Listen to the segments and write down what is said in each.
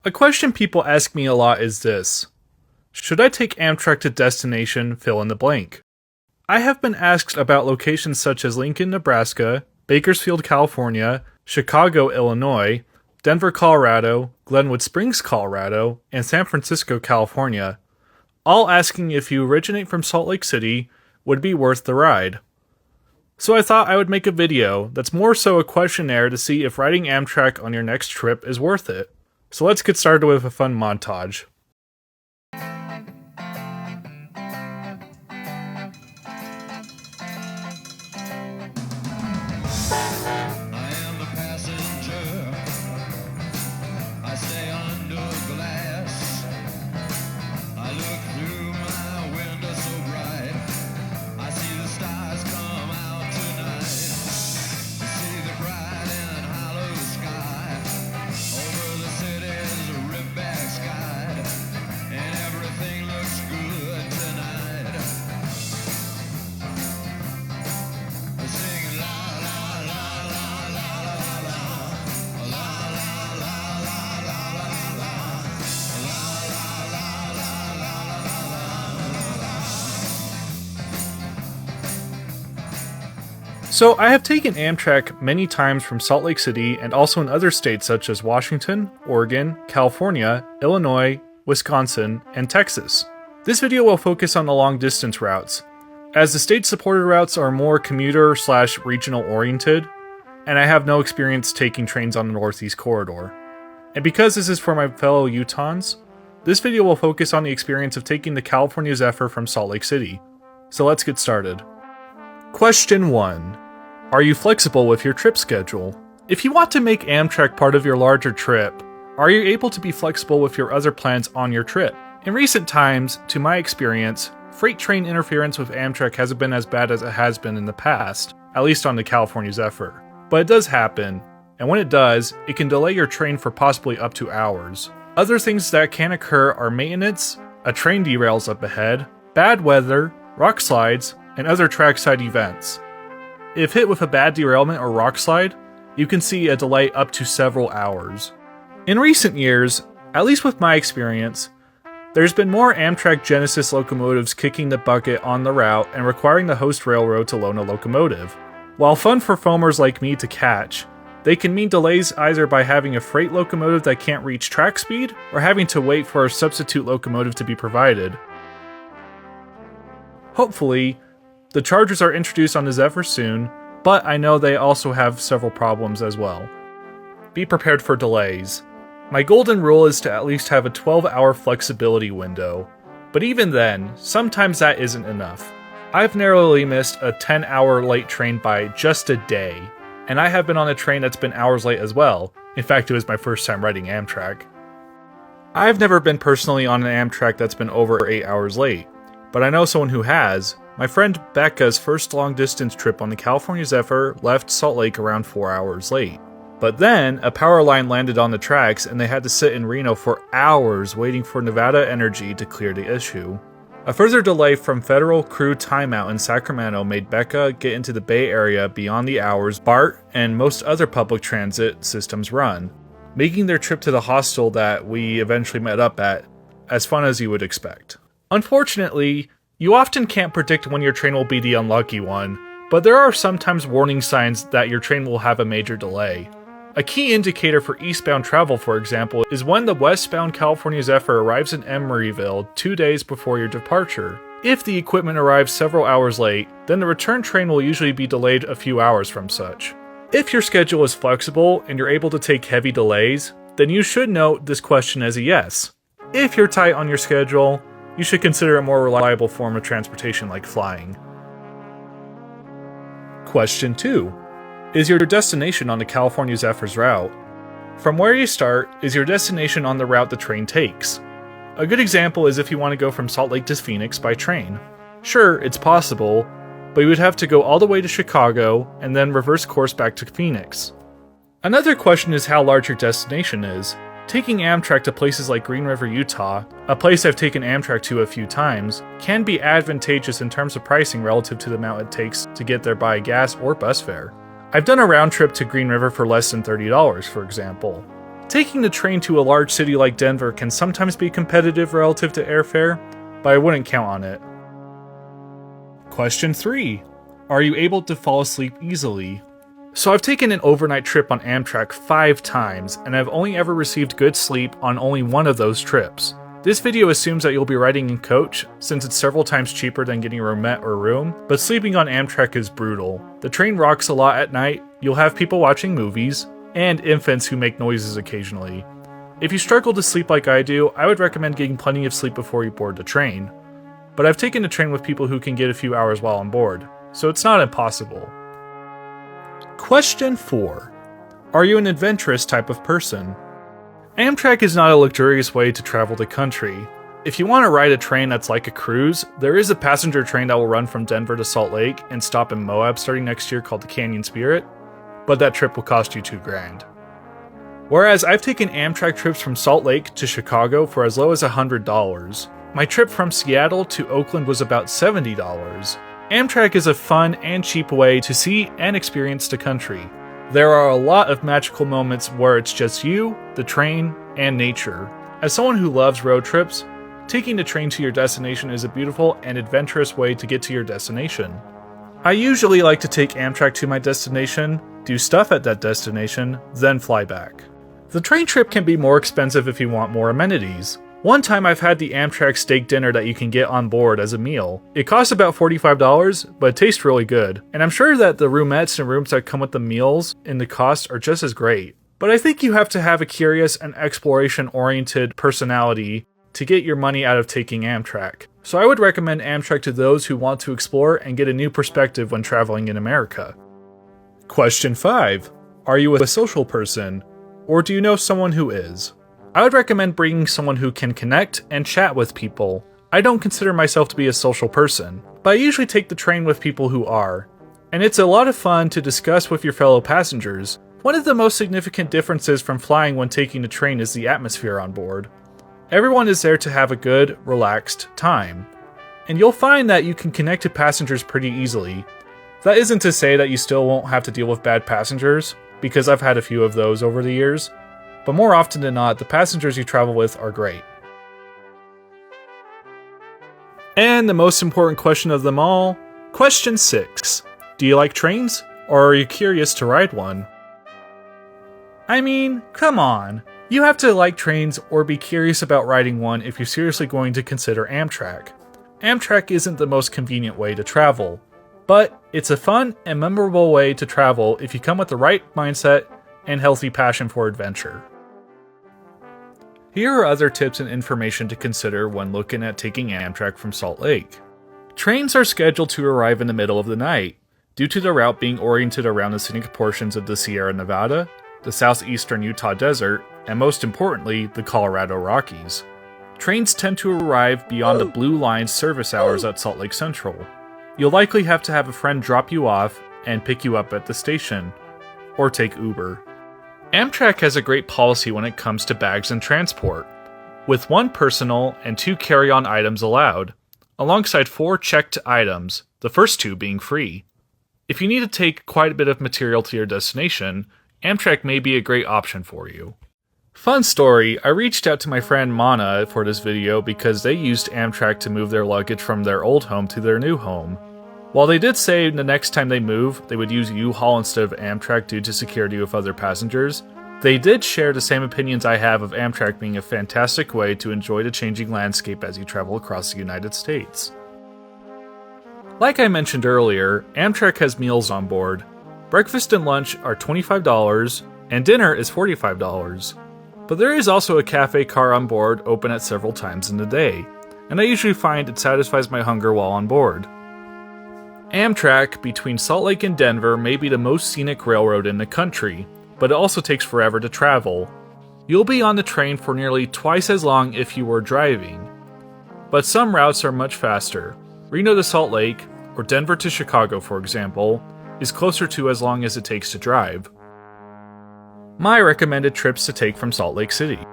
A question people ask me a lot is this: should I take Amtrak to destination fill in the blank? I have been asked about locations such as Lincoln, Nebraska, Bakersfield, California, Chicago, Illinois, Denver, Colorado, Glenwood Springs, Colorado, and San Francisco, California, all asking if you originate from Salt Lake City would be worth the ride. So I thought I would make a video that's more so a questionnaire to see if riding Amtrak on your next trip is worth it. So let's get started with a fun montage. So I have taken Amtrak many times from Salt Lake City and also in other states such as Washington, Oregon, California, Illinois, Wisconsin, and Texas. This video will focus on the long distance routes, as the state-supported routes are more commuter/regional oriented, and I have no experience taking trains on the Northeast Corridor. And because this is for my fellow Utahns, this video will focus on the experience of taking the California Zephyr from Salt Lake City. So let's get started. Question 1. Are you flexible with your trip schedule? If you want to make Amtrak part of your larger trip, are you able to be flexible with your other plans on your trip? In recent times, to my experience, freight train interference with Amtrak hasn't been as bad as it has been in the past, at least on the California Zephyr. But it does happen, and when it does, it can delay your train for possibly up to hours. Other things that can occur are maintenance, a train derails up ahead, bad weather, rock slides, and other trackside events. If hit with a bad derailment or rock slide, you can see a delay up to several hours. In recent years, at least with my experience, there's been more Amtrak Genesis locomotives kicking the bucket on the route and requiring the host railroad to loan a locomotive. While fun for foamers like me to catch, they can mean delays either by having a freight locomotive that can't reach track speed or having to wait for a substitute locomotive to be provided. Hopefully, the Chargers are introduced on the Zephyr soon, but I know they also have several problems as well. Be prepared for delays. My golden rule is to at least have a 12-hour flexibility window, but even then, sometimes that isn't enough. I've narrowly missed a 10-hour late train by just a day, and I have been on a train that's been hours late as well. In fact, it was my first time riding Amtrak. I've never been personally on an Amtrak that's been over 8 hours late, but I know someone who has. My friend Becca's first long-distance trip on the California Zephyr left Salt Lake around 4 hours late. But then, a power line landed on the tracks and they had to sit in Reno for hours waiting for Nevada Energy to clear the issue. A further delay from federal crew timeout in Sacramento made Becca get into the Bay Area beyond the hours BART and most other public transit systems run, making their trip to the hostel that we eventually met up at as fun as you would expect. Unfortunately, you often can't predict when your train will be the unlucky one, but there are sometimes warning signs that your train will have a major delay. A key indicator for eastbound travel, for example, is when the westbound California Zephyr arrives in Emeryville 2 days before your departure. If the equipment arrives several hours late, then the return train will usually be delayed a few hours from such. If your schedule is flexible and you're able to take heavy delays, then you should note this question as a yes. If you're tight on your schedule, you should consider a more reliable form of transportation like flying. Question 2. Is your destination on the California Zephyr's route? From where you start is your destination on the route the train takes. A good example is if you want to go from Salt Lake to Phoenix by train. Sure, it's possible, but you would have to go all the way to Chicago and then reverse course back to Phoenix. Another question is how large your destination is. Taking Amtrak to places like Green River, Utah, a place I've taken Amtrak to a few times, can be advantageous in terms of pricing relative to the amount it takes to get there by gas or bus fare. I've done a round trip to Green River for less than $30, for example. Taking the train to a large city like Denver can sometimes be competitive relative to airfare, but I wouldn't count on it. Question 3. Are you able to fall asleep easily? So I've taken an overnight trip on Amtrak 5 times, and I've only ever received good sleep on only one of those trips. This video assumes that you'll be riding in coach, since it's several times cheaper than getting a roomette or room, but sleeping on Amtrak is brutal. The train rocks a lot at night, you'll have people watching movies, and infants who make noises occasionally. If you struggle to sleep like I do, I would recommend getting plenty of sleep before you board the train. But I've taken a train with people who can get a few hours while on board, so it's not impossible. Question 4. Are you an adventurous type of person? Amtrak is not a luxurious way to travel the country. If you want to ride a train that's like a cruise, there is a passenger train that will run from Denver to Salt Lake and stop in Moab starting next year called the Canyon Spirit, but that trip will cost you $2,000. Whereas I've taken Amtrak trips from Salt Lake to Chicago for as low as $100. My trip from Seattle to Oakland was about $70. Amtrak is a fun and cheap way to see and experience the country. There are a lot of magical moments where it's just you, the train, and nature. As someone who loves road trips, taking the train to your destination is a beautiful and adventurous way to get to your destination. I usually like to take Amtrak to my destination, do stuff at that destination, then fly back. The train trip can be more expensive if you want more amenities. One time I've had the Amtrak steak dinner that you can get on board as a meal. It costs about $45, but it tastes really good. And I'm sure that the roomettes and rooms that come with the meals in the cost are just as great. But I think you have to have a curious and exploration-oriented personality to get your money out of taking Amtrak. So I would recommend Amtrak to those who want to explore and get a new perspective when traveling in America. Question 5. Are you a social person? Or do you know someone who is? I would recommend bringing someone who can connect and chat with people. I don't consider myself to be a social person, but I usually take the train with people who are. And it's a lot of fun to discuss with your fellow passengers. One of the most significant differences from flying when taking the train is the atmosphere on board. Everyone is there to have a good, relaxed time. And you'll find that you can connect to passengers pretty easily. That isn't to say that you still won't have to deal with bad passengers, because I've had a few of those over the years. But more often than not, the passengers you travel with are great. And the most important question of them all, question 6. Do you like trains, or are you curious to ride one? I mean, come on. You have to like trains or be curious about riding one if you're seriously going to consider Amtrak. Amtrak isn't the most convenient way to travel, but it's a fun and memorable way to travel if you come with the right mindset and healthy passion for adventure. Here are other tips and information to consider when looking at taking Amtrak from Salt Lake. Trains are scheduled to arrive in the middle of the night, due to the route being oriented around the scenic portions of the Sierra Nevada, the southeastern Utah desert, and most importantly, the Colorado Rockies. Trains tend to arrive beyond the Blue Line's service hours at Salt Lake Central. You'll likely have to have a friend drop you off and pick you up at the station, or take Uber. Amtrak has a great policy when it comes to bags and transport, with 1 personal and 2 carry-on items allowed, alongside 4 checked items, the first 2 being free. If you need to take quite a bit of material to your destination, Amtrak may be a great option for you. Fun story, I reached out to my friend Mana for this video because they used Amtrak to move their luggage from their old home to their new home. While they did say the next time they move, they would use U-Haul instead of Amtrak due to security with other passengers, they did share the same opinions I have of Amtrak being a fantastic way to enjoy the changing landscape as you travel across the United States. Like I mentioned earlier, Amtrak has meals on board. Breakfast and lunch are $25, and dinner is $45. But there is also a cafe car on board open at several times in the day, and I usually find it satisfies my hunger while on board. Amtrak between Salt Lake and Denver may be the most scenic railroad in the country, but it also takes forever to travel. You'll be on the train for nearly twice as long if you were driving. But some routes are much faster. Reno to Salt Lake, or Denver to Chicago for example, is closer to as long as it takes to drive. My recommended trips to take from Salt Lake City.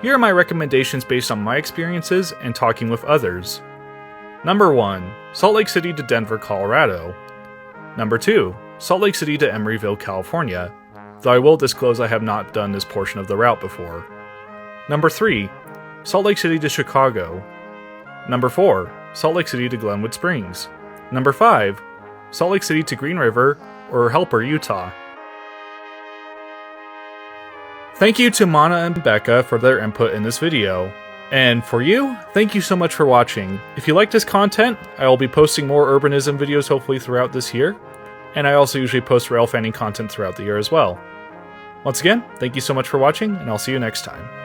Here are my recommendations based on my experiences and talking with others. Number 1. Salt Lake City to Denver, Colorado. Number 2. Salt Lake City to Emeryville, California. though I will disclose I have not done this portion of the route before. Number 3, Salt Lake City to Chicago. Number 4, Salt Lake City to Glenwood Springs. Number 5, Salt Lake City to Green River or Helper, Utah. Thank you to Mana and Becca for their input in this video. And for you, thank you so much for watching. If you like this content, I will be posting more urbanism videos hopefully throughout this year, and I also usually post rail fanning content throughout the year as well. Once again, thank you so much for watching, and I'll see you next time.